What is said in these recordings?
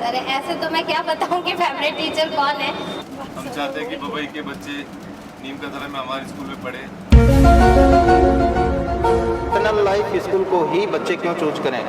Sir ऐसे तो मैं क्या बताऊं कि फेवरेट टीचर कौन है। हम चाहते हैं कि बबई के बच्चे नीम का थड़ा में हमारे स्कूल में पढ़े। इंटरनल लाइफ स्कूल को ही बच्चे क्यों चूज करें?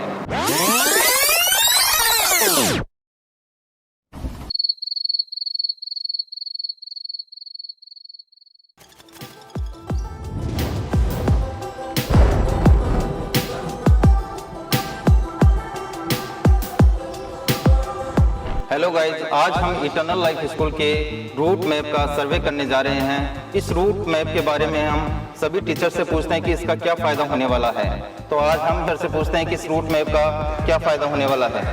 हेलो गाइज, आज हम इटर्नल लाइफ स्कूल के रूट मैप का सर्वे करने जा रहे हैं। इस रूट मैप के बारे में हम सभी टीचर से पूछते हैं कि इसका क्या फ़ायदा होने वाला है। तो आज हम घर से पूछते हैं कि इस रूट मैप का क्या फ़ायदा होने वाला है,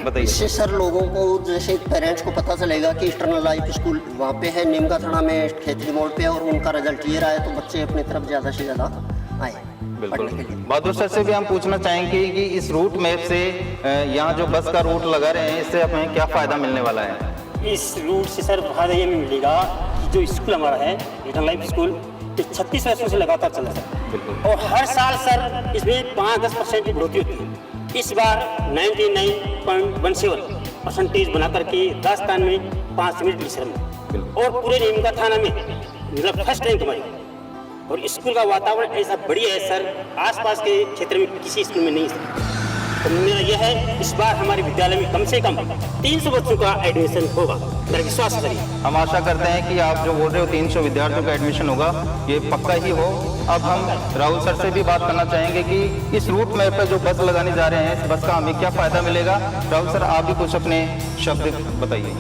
बताइए। इससे सर लोगों को, जैसे पेरेंट्स को पता चलेगा कि इटर्नल लाइफ स्कूल वहाँ पे है नीम का थड़ा में, खेतरी मोड़ पे, और उनका रिजल्ट ये रहा है, तो बच्चे अपनी तरफ ज़्यादा से ज़्यादा आए। बिल्कुल। बहादुर सर से भी हम पूछना चाहेंगे कि इस रूट मैप से यहाँ जो बस का रूट लगा रहे हैं, इससे हमें क्या फ़ायदा मिलने वाला है? इस रूट से सर फायदा ये मिलेगा कि जो स्कूल हमारा है इटर्नल लाइफ स्कूल, ये 36 वर्षों से लगातार चल रहा है। बिल्कुल। और हर साल सर इसमें 5-10% की बढ़ोतरी होती है। इस बार 99.17% बना करके राजस्थान में 5 मिनट मिश्रण और पूरे नीम का थाना में मतलब फर्स्ट रैंक हमारी। और स्कूल का वातावरण ऐसा बढ़िया है सर, आसपास के क्षेत्र में किसी स्कूल में नहीं है। तो मेरा यह है, इस बार हमारे विद्यालय में कम से कम 300 बच्चों का एडमिशन होगा, मेरा विश्वास है। हम आशा करते हैं कि आप जो बोल रहे हो 300 विद्यार्थियों का एडमिशन होगा, ये पक्का ही हो। अब हम राहुल सर से भी बात करना चाहेंगे कि इस रूट मैप पर जो बस लगाने जा रहे हैं, इस बस का हमें क्या फ़ायदा मिलेगा। राहुल सर, आप भी कुछ अपने शब्द बताइए।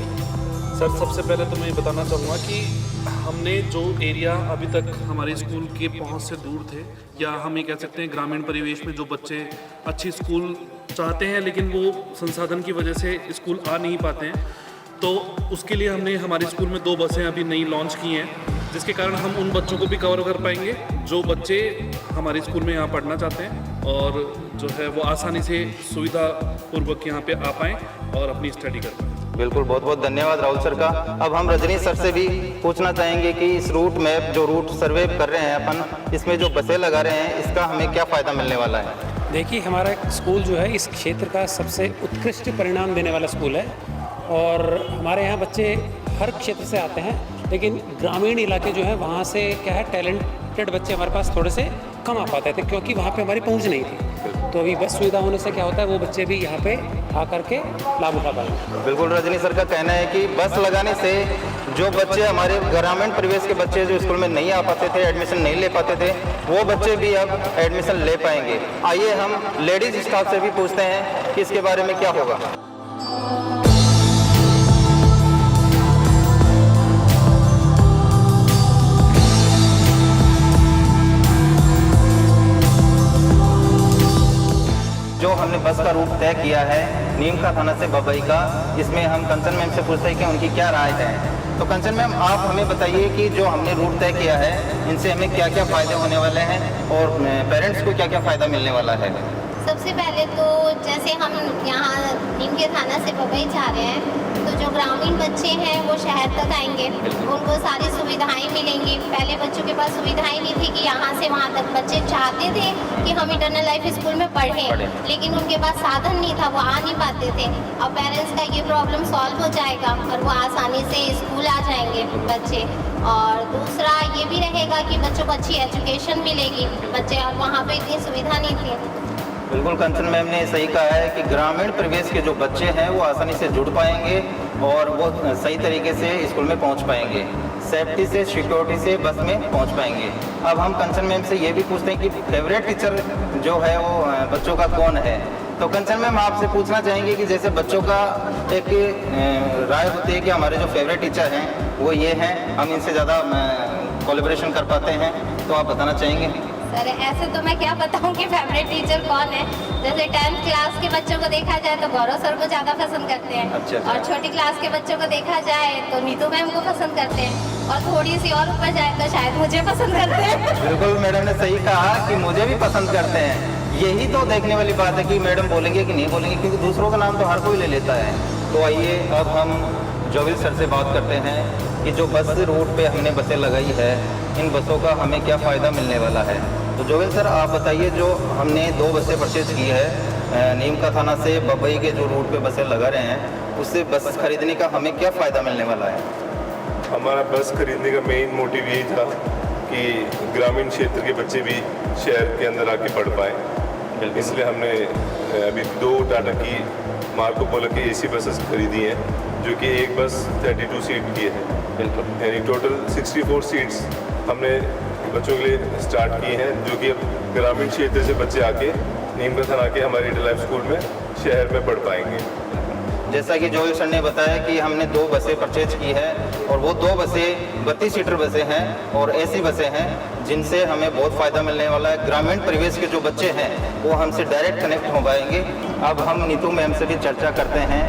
सर, सबसे पहले तो मैं ये बताना चाहूँगा कि हमने जो एरिया अभी तक हमारे स्कूल के पहुँच से दूर थे, या हम ये कह सकते हैं ग्रामीण परिवेश में जो बच्चे अच्छी स्कूल चाहते हैं लेकिन वो संसाधन की वजह से स्कूल आ नहीं पाते हैं, तो उसके लिए हमने हमारे स्कूल में 2 बसें अभी नई लॉन्च की हैं, जिसके कारण हम उन बच्चों को भी कवर कर पाएंगे जो बच्चे हमारे स्कूल में यहाँ पढ़ना चाहते हैं और जो है वो आसानी से सुविधापूर्वक यहाँ पे आ पाएँ और अपनी स्टडी कर पाएँ। बिल्कुल, बहुत बहुत धन्यवाद राहुल सर का। अब हम रजनी सर से भी पूछना चाहेंगे कि इस रूट मैप जो रूट सर्वे कर रहे हैं अपन, इसमें जो बसें लगा रहे हैं, इसका हमें क्या फ़ायदा मिलने वाला है? देखिए, हमारा स्कूल जो है इस क्षेत्र का सबसे उत्कृष्ट परिणाम देने वाला स्कूल है और हमारे यहाँ बच्चे हर क्षेत्र से आते हैं, लेकिन ग्रामीण इलाके जो है वहाँ से क्या है, टैलेंटेड बच्चे हमारे पास थोड़े से कम आ पाते थे क्योंकि वहाँ पे हमारी पहुँच नहीं थी। तो अभी बस सुविधा होने से क्या होता है, वो बच्चे भी यहाँ पे आकर के लाभ उठा पाएंगे। बिल्कुल, रजनी सर का कहना है कि बस लगाने से जो बच्चे हमारे ग्रामीण परिवेश के बच्चे जो स्कूल में नहीं आ पाते थे, एडमिशन नहीं ले पाते थे, वो बच्चे भी अब एडमिशन ले पाएंगे। आइए हम लेडीज स्टाफ से भी पूछते हैं कि इसके बारे में क्या होगा। जो हमने बस का रूट तय किया है नीम का थाना से बबई का, इसमें हम कंचन मैम से पूछते हैं कि उनकी क्या राय है। तो कंचन मैम, आप हमें बताइए कि जो हमने रूट तय किया है, इनसे हमें क्या क्या फ़ायदे होने वाले हैं और पेरेंट्स को क्या क्या फ़ायदा मिलने वाला है। सबसे पहले तो जैसे हम यहाँ नीम के थाना से बबई जा रहे हैं, तो जो ग्रामीण बच्चे हैं वो शहर तक आएंगे, उनको सारी सुविधाएं मिलेंगी। पहले बच्चों के पास सुविधाएं नहीं थी कि यहाँ से वहाँ तक। बच्चे चाहते थे कि हम इटर्नल लाइफ स्कूल में पढ़ें, लेकिन उनके पास साधन नहीं था, वो आ नहीं पाते थे। अब पेरेंट्स का ये प्रॉब्लम सॉल्व हो जाएगा और वो आसानी से स्कूल आ जाएंगे बच्चे। और दूसरा ये भी रहेगा कि बच्चों को अच्छी एजुकेशन मिलेगी, बच्चे और वहाँ पर इतनी सुविधा नहीं थी। बिल्कुल, कंचन मैम ने सही कहा है कि ग्रामीण परिवेश के जो बच्चे हैं वो आसानी से जुड़ पाएंगे और वो सही तरीके से स्कूल में पहुंच पाएंगे, सेफ्टी से, सिक्योरिटी से बस में पहुंच पाएंगे। अब हम कंचन मैम से ये भी पूछते हैं कि फेवरेट टीचर जो है वो बच्चों का कौन है। तो कंचन मैम, आपसे पूछना चाहेंगे कि जैसे बच्चों का एक राय होती है कि हमारे जो फेवरेट टीचर हैं वो ये हैं, हम इनसे ज़्यादा कोलैबोरेशन कर पाते हैं, तो आप बताना चाहेंगे? सर ऐसे तो मैं क्या बताऊं कि फेवरेट टीचर कौन है। जैसे 10th क्लास के बच्चों को देखा जाए तो गौरव सर को ज़्यादा पसंद करते हैं। अच्छा। और छोटी क्लास के बच्चों को देखा जाए तो नीतू मैम को पसंद करते हैं, और थोड़ी सी और ऊपर जाए तो शायद मुझे पसंद करते हैं। बिल्कुल, मैडम ने सही कहा कि मुझे भी पसंद करते हैं। यही तो देखने वाली बात है कि मैडम बोलेंगे कि नहीं बोलेंगे, क्योंकि दूसरों का नाम तो हर कोई ले लेता है। तो आइए अब हम जोविल सर से बात करते हैं कि जो बस रूट पे हमने बसें लगाई है, इन बसों का हमें क्या फ़ायदा मिलने वाला है। तो जोविल सर, आप बताइए, जो हमने 2 बसें परचेज की है, नीम का थाना से बबई के जो रूट पे बसें लगा रहे हैं, उससे बस खरीदने का हमें क्या फ़ायदा मिलने वाला है? हमारा बस खरीदने का मेन मोटिव यही था कि ग्रामीण क्षेत्र के बच्चे भी शहर के अंदर आके पढ़ पाएँ। इसलिए हमने अभी 2 टाटा की मार्को पोलो की AC बसेस खरीदी हैं, जो कि एक बस 32 सीट की है। बिल्कुल, यानी टोटल 64 सीट्स हमने बच्चों के लिए स्टार्ट की हैं, जो कि अब ग्रामीण क्षेत्र से बच्चे आके नीम का थाना के हमारे इंटर लाइफ स्कूल में शहर में पढ़ पाएंगे। जैसा कि जोयल सर ने बताया कि हमने 2 बसें परचेज की है और वो 2 बसें 32 सीटर बसें हैं और ऐसी बसें हैं जिनसे हमें बहुत फ़ायदा मिलने वाला है। ग्रामीण परिवेश के जो बच्चे हैं वो हमसे डायरेक्ट कनेक्ट हो पाएंगे। अब हम नीतू मैम से भी चर्चा करते हैं।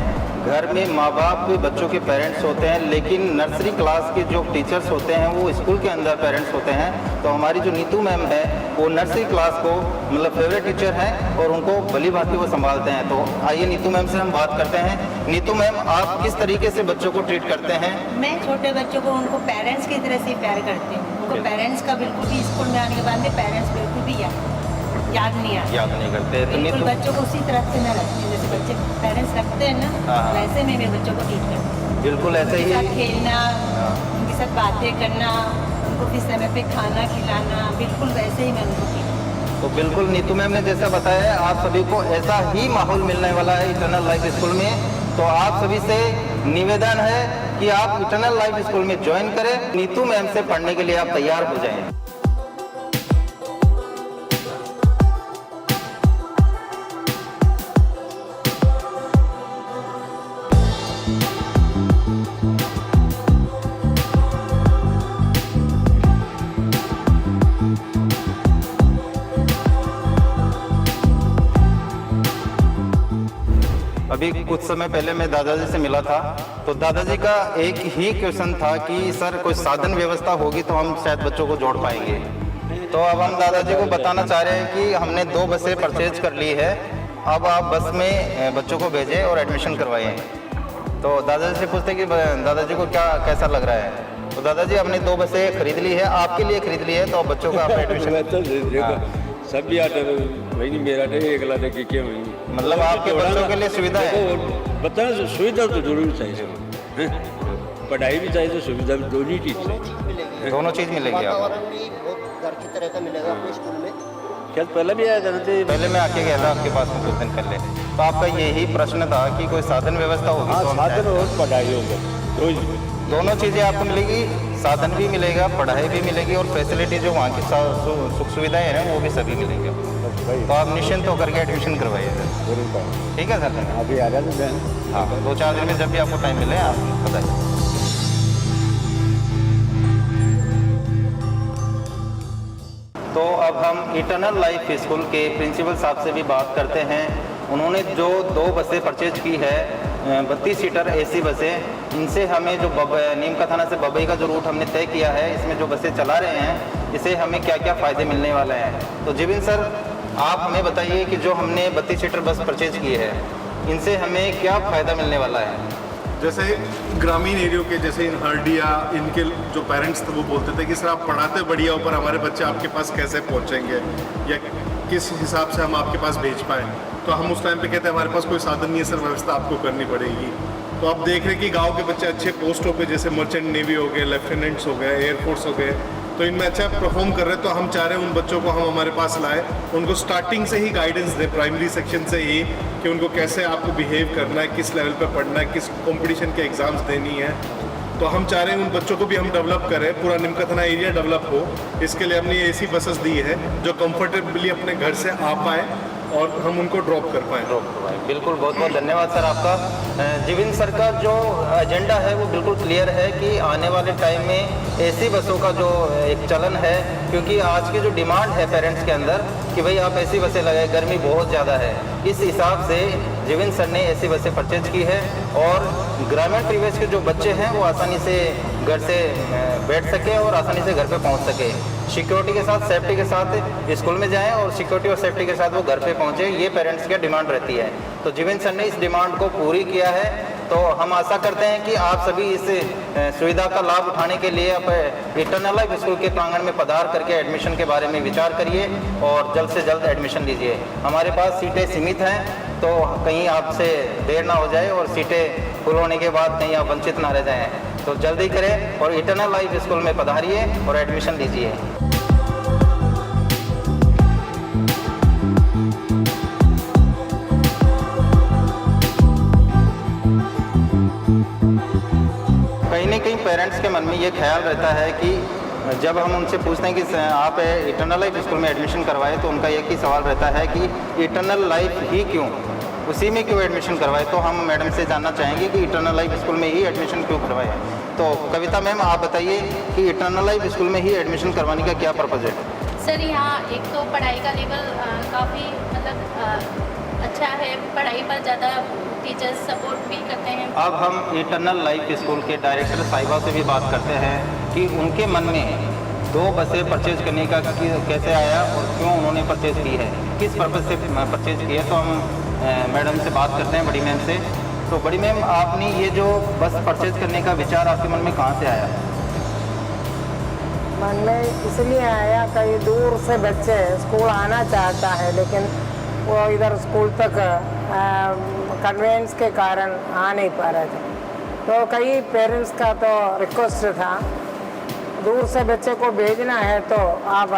घर में माँ बाप बच्चों के पेरेंट्स होते हैं, लेकिन नर्सरी क्लास के जो टीचर्स होते हैं वो स्कूल के अंदर पेरेंट्स होते हैं। तो हमारी जो नीतू मैम है वो नर्सरी क्लास को मतलब फेवरेट टीचर हैं और उनको भली भांति वो संभालते हैं। तो आइए नीतू मैम से हम बात करते हैं। नीतू मैम, आप किस तरीके से बच्चों को ट्रीट करते हैं? मैं छोटे बच्चों को उनको पेरेंट्स की तरह से प्यार करती हूँ। उनको पेरेंट्स का बिल्कुल भी स्कूल में आने के बाद में पेरेंट्स बिल्कुल भी याद नहीं आता। याद नहीं करते? तो बिल्कुल नीतू बच्चों को उसी तरह से मैं रखती हूँ जैसे बच्चे पेरेंट्स रखते हैं ना, हाँ। वैसे मैं मेरे बच्चों को ट्रीट करती हूँ। बिल्कुल ऐसे उनके साथ ही। खेलना, उनके साथ बातें करना, उनको किस समय पे खाना खिलाना, बिल्कुल वैसे ही मैं उनको ट्रीट करती हूँ। तो बिल्कुल नीतू मैम ने जैसा बताया है, आप सभी को ऐसा ही माहौल मिलने वाला है इटर्नल लाइफ स्कूल में। तो आप सभी से निवेदन है कि आप इटर्नल लाइफ स्कूल में ज्वाइन करें। नीतू मैम से पढ़ने के लिए आप तैयार हो जाएं। अभी कुछ समय पहले मैं दादाजी से मिला था, तो दादाजी का एक ही क्वेश्चन था कि सर कोई साधन व्यवस्था होगी तो हम शायद बच्चों को जोड़ पाएंगे। तो अब हम दादाजी को बताना चाह रहे हैं कि हमने 2 बसें परचेज कर ली है, अब आप बस में बच्चों को भेजें और एडमिशन करवाएं। तो दादाजी से पूछते कि दादाजी को क्या कैसा लग रहा है? तो दादाजी हमने 2 बसें खरीद ली है, आपके लिए खरीद ली है, तो बच्चों का आप एडमिशन सब भी आते वही मेरा नहीं एकला नहीं क्या वही मतलब आपके बच्चों के लिए सुविधा है। बताना सुविधा तो जरूर चाहिए सर, पढ़ाई भी चाहिए तो सुविधा भी, दोनों चीज़ चाहिए। दोनों चीज़ मिलेगी आपको। वातावरण भी बहुत घर की तरह का मिलेगा अपने स्कूल में। क्या पहले भी आया था? पहले मैं आके गया था आपके पास में कुछ दिन पहले, तो आपका यही प्रश्न था कि कोई साधन व्यवस्था होगी तो हम साधन जाएं। और पढ़ाई होगा, दोनों चीज़ें आपको मिलेगी, साधन भी मिलेगा, पढ़ाई भी मिलेगी और फैसिलिटी जो वहाँ की सुख सुविधाएं हैं वो भी सभी मिलेंगे। तो आप निश्चिंत होकर के एडमिशन करवाइए सर। ठीक है सर? अभी आ रहा था। हाँ, 2-4 दिन में जब भी आपको टाइम मिले आप बताइए। तो अब हम इटर्नल लाइफ स्कूल के प्रिंसिपल साहब से भी बात करते हैं। उन्होंने जो 2 बसें परचेज की है, 32 सीटर AC बसें, इनसे हमें जो नीम का थाना से बबई का जो रूट हमने तय किया है, इसमें जो बसें चला रहे हैं, इससे हमें क्या क्या फ़ायदे मिलने वाले हैं। तो जिबिन सर, आप हमें बताइए कि जो हमने 32 सीटर बस परचेज की है, इनसे हमें क्या फ़ायदा मिलने वाला है? जैसे ग्रामीण एरियो के जैसे इन हरडिया, इनके जो पेरेंट्स थे वो बोलते थे कि सर आप पढ़ाते बढ़िया हो पर हमारे बच्चे आपके पास कैसे पहुंचेंगे या किस हिसाब से हम आपके पास भेज पाएँ। तो हम उस टाइम पे कहते हैं हमारे पास कोई साधन नहीं है सर, व्यवस्था आपको करनी पड़ेगी। तो आप देख रहे हैं कि गांव के बच्चे अच्छे पोस्टों पे जैसे मर्चेंट नेवी हो गए, लेफ्टिनेंट्स हो गए, एयरफोर्स हो गए, तो इनमें अच्छा परफॉर्म कर रहे हैं। तो हम चाह रहे हैं उन बच्चों को हम हमारे पास लाए, उनको स्टार्टिंग से ही गाइडेंस दें, प्राइमरी सेक्शन से ही, कि उनको कैसे आपको बिहेव करना है, किस लेवल पर पढ़ना है, किस कॉम्पिटिशन के एग्ज़ाम्स देनी है। तो हम चाह रहे हैं उन बच्चों को भी हम डेवलप करें, पूरा नीम का थाना एरिया डेवलप हो। इसके लिए हमने AC बसेस दी है जो कंफर्टेबली अपने घर से आ पाए और हम उनको ड्रॉप कर पाएँ। बिल्कुल, बहुत बहुत धन्यवाद सर आपका। जिबिन सर का जो एजेंडा है वो बिल्कुल क्लियर है कि आने वाले टाइम में AC बसों का जो एक चलन है, क्योंकि आज की जो डिमांड है पेरेंट्स के अंदर कि भाई आप AC बसें लगाए, गर्मी बहुत ज़्यादा है, इस हिसाब से जिबिन सर ने AC बसें परचेज की है और ग्रामीण परिवेश के जो बच्चे हैं वो आसानी से घर से बैठ सके और आसानी से घर पे पहुंच सके। सिक्योरिटी के साथ, सेफ्टी के साथ स्कूल में जाएं और सिक्योरिटी और सेफ्टी के साथ वो घर पे पहुंचे, ये पेरेंट्स की डिमांड रहती है। तो जीवन सर ने इस डिमांड को पूरी किया है। तो हम आशा करते हैं कि आप सभी इस सुविधा का लाभ उठाने के लिए आप इटर्नल लाइफ स्कूल के प्रांगण में पधार करके एडमिशन के बारे में विचार करिए और जल्द से जल्द एडमिशन लीजिए। हमारे पास सीटें सीमित हैं, तो कहीं आपसे देर ना हो जाए और सीटें फुल होने के बाद कहीं आप वंचित ना रह जाएं। तो जल्दी करें और इटर्नल लाइफ स्कूल में पधारिए और एडमिशन लीजिए। कहीं ना कहीं पेरेंट्स के मन में ये ख्याल रहता है कि जब हम उनसे पूछते हैं कि आप इटर्नल लाइफ स्कूल में एडमिशन करवाए, तो उनका एक ही सवाल रहता है कि इटर्नल लाइफ ही क्यों, उसी में क्यों एडमिशन करवाए। तो हम मैडम से जानना चाहेंगे कि इटर्नल लाइफ स्कूल में ही एडमिशन क्यों करवाए। तो कविता मैम, आप बताइए कि इटर्नल लाइफ स्कूल में ही एडमिशन करवाने का क्या पर्पज़ है? सर, यहाँ एक तो पढ़ाई का लेवल काफ़ी मतलब अच्छा है, पढ़ाई पर ज़्यादा टीचर्स सपोर्ट भी करते हैं। अब हम इटर्नल लाइफ स्कूल के डायरेक्टर साहिबा से भी बात करते हैं कि उनके मन में 2 बसें परचेज करने का कैसे आया और क्यों उन्होंने परचेज की है, किस पर्पज़ से परचेज की है। तो हम मैडम से बात करते हैं, बड़ी मैम से। तो बड़ी मैम, आपने ये जो बस परचेज करने का विचार आपके मन में कहाँ से आया? मन में इसलिए आया, कहीं दूर से बच्चे स्कूल आना चाहता है लेकिन वो इधर स्कूल तक कन्वेंस के कारण आ नहीं पा रहे थे। तो कई पेरेंट्स का तो रिक्वेस्ट था, दूर से बच्चे को भेजना है तो आप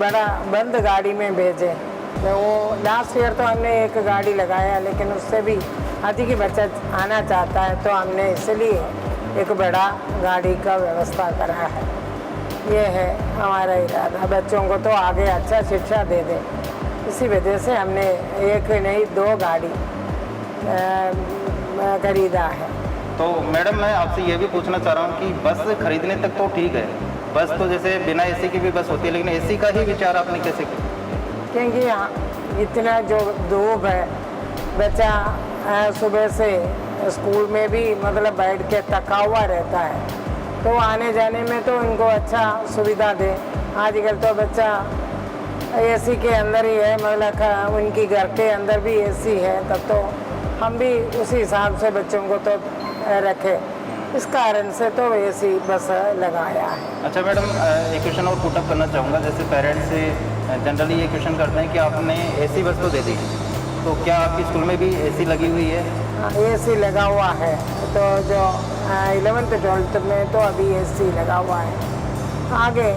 बड़ा बंद गाड़ी में भेजें। तो वो लास्ट ईयर तो हमने एक गाड़ी लगाया, लेकिन उससे भी अधिक बच्चा आना चाहता है, तो हमने इसलिए एक बड़ा गाड़ी का व्यवस्था करा है। ये है हमारा इरादा, बच्चों को तो आगे अच्छा शिक्षा दे दें, इसी वजह से हमने एक नहीं 2 गाड़ी खरीदा है। तो मैडम, मैं आपसे ये भी पूछना चाह रहा हूँ कि बस खरीदने तक तो ठीक है, बस तो जैसे बिना एसी की भी बस होती है, लेकिन एसी का ही विचार आपने कैसे किया? क्योंकि यहाँ इतना जो धूप है, बच्चा सुबह से स्कूल में भी मतलब बैठ के थका हुआ रहता है, तो आने जाने में तो उनको अच्छा सुविधा दे। आजकल तो बच्चा एसी के अंदर ही है, मतलब उनकी घर के अंदर भी एसी है, तब तो हम भी उसी हिसाब से बच्चों को तो रखें, इस कारण से तो एसी बस लगाया है। अच्छा मैडम, एक क्वेश्चन और पुटअप करना चाहूँगा। जैसे पेरेंट्स से जनरली ये क्वेश्चन करते हैं कि आपने एसी बस तो दे दी, तो क्या आपकी स्कूल में भी एसी लगी हुई है? एसी लगा हुआ है, तो जो 11th 12th में तो अभी एसी लगा हुआ है। आगे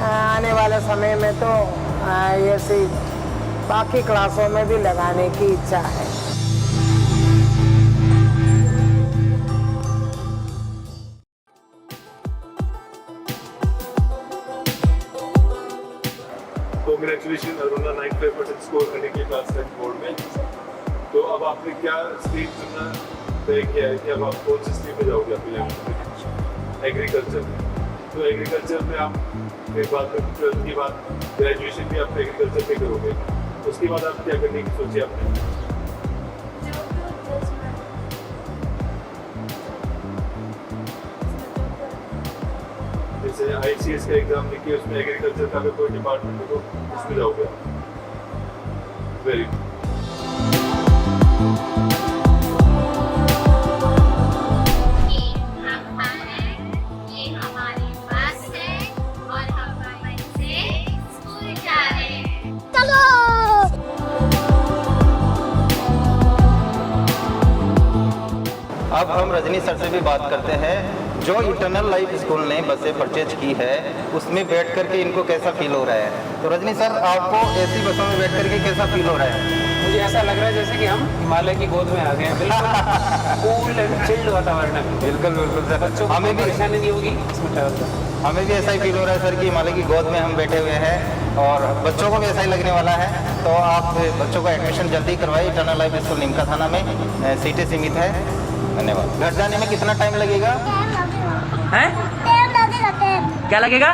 आने वाले समय में तो एसी बाकी क्लासों में भी लगाने की इच्छा है। Congratulations अरुणा, 95% स्कोर करने के क्लास 10 बोर्ड में। तो अब आपने क्या स्ट्रीम चुनना तय किया है कि अब आप कौन सी स्ट्रीम में जाओगे अपने एग्रीकल्चर? तो एग्रीकल्चर में आप फिर बाद में 12th के बाद ग्रेजुएशन भी आप एग्रीकल्चर में करोगे, उसके बाद आप क्या करने की सोची आपने? जैसे ICS का एग्जाम लिखिए, उसमें एग्रीकल्चर का भी कोई डिपार्टमेंट हो तो उसमें जाओगे। Very good. अब हम रजनी सर से भी बात करते हैं। जो इटर्नल लाइफ स्कूल ने बसें परचेज की है, उसमें बैठ करके इनको कैसा फील हो रहा है? तो रजनी सर, आपको ऐसी बसों में बैठ करके कैसा फील हो रहा है? मुझे ऐसा लग रहा है जैसे कि हम हिमालय की गोद में आ गए हैं, बिल्कुल कूल एंड चिल्ड वातावरण है। बिल्कुल बिल्कुल सर, बच्चों को हमें भी परेशानी नहीं होगी इसमें ट्रैवल कर। हमें भी ऐसा ही फील हो रहा है सर कि हिमालय की गोद में हम बैठे हुए हैं, और बच्चों को भी ऐसा ही लगने वाला है। तो आप बच्चों का एडमिशन जल्दी करवाइए इटर्नल लाइफ स्कूल निमका थाना में, सीटें सीमित है। धन्यवाद। घर जाने में कितना टाइम लगेगा? क्या लगेगा?